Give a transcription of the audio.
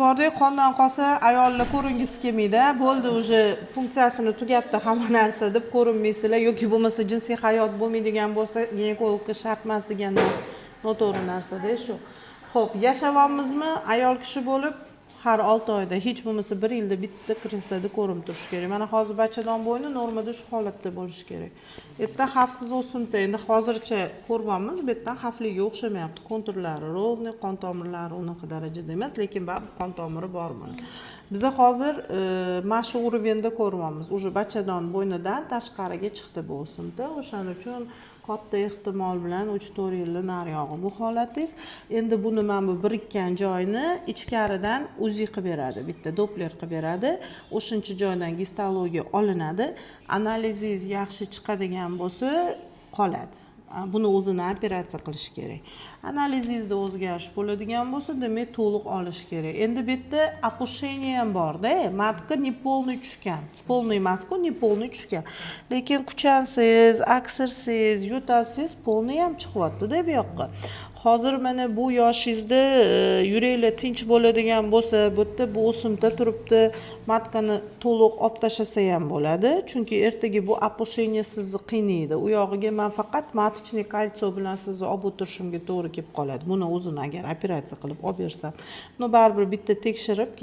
borda, qondan qolsa ayollar ko'ringisi kelmaydi. Bo'ldi, уже funksiyasini tugatdi hamma narsa deb ko'rinmaysizlar yoki bo'lmasa jinsiy hayot bo'lmaydigan bo'lsa, ginekologga shart emas degan narsa noto'g'ri narsa-da shu. Xo'p, yashavyapmizmi? Ayol kishi bo'lib har 6 oyda, hech bo'lmasa 1 yilda bitta krisada ko'rib turish kerak. Mana hozir bachadon bo'yni normada shu holatda bo'lishi kerak. Erta xavfsiz o'simta. Endi hozircha ko'ryapmiz, bu yerdan xavfliga o'xshamayapti. Konturlari rovni, qon tomirlari unaqa darajada emas, lekin baribir qon tomiri bor buni. Biz hozir mana shu urovenda ko'ryapmiz. Uje bachadon bo'ynidan tashqariga chiqdi bu o'simta. O'shaning uchun katta ehtimol bilan 3-4 yildan nariyog'i bu holatingiz. Endi buni mana bu birikkan joyni ichkaridan UZI qilib beradi, bitta Doppler qilib beradi. O'shancha joydan gistologiya olinadi. Analizingiz yaxshi chiqadigan bo'lsa, qoladi. Buni o'zini operatsiya qilish kerak. Analizingizda o'zgarish bo'ladigan bo'lsa, demak to'liq olish kerak. Endi bu yerda опушение ham bor-da, matka не полный tushgan. Полный emas-ku, не полный tushgan. Lekin kuchansiz, aksirsiz, yo'talsiz polniy ham chiqyapti-da bu yoqqa. Hozir mana bu yoshingizda yuraklar tinch bo'ladigan bo'lsa, bu yerda bu o'simta turibdi, matkani to'liq olib tashlasa ham bo'ladi. Chunki ertaga bu опушение sizni qiynaydi. U yog'iga men faqat matchniy kalsiy bilan sizni olib o'tirishimga to'g'ri kelib qoladi. Buni o'zini agar operatsiya qilib olib bersam, baribir bitta tekshirib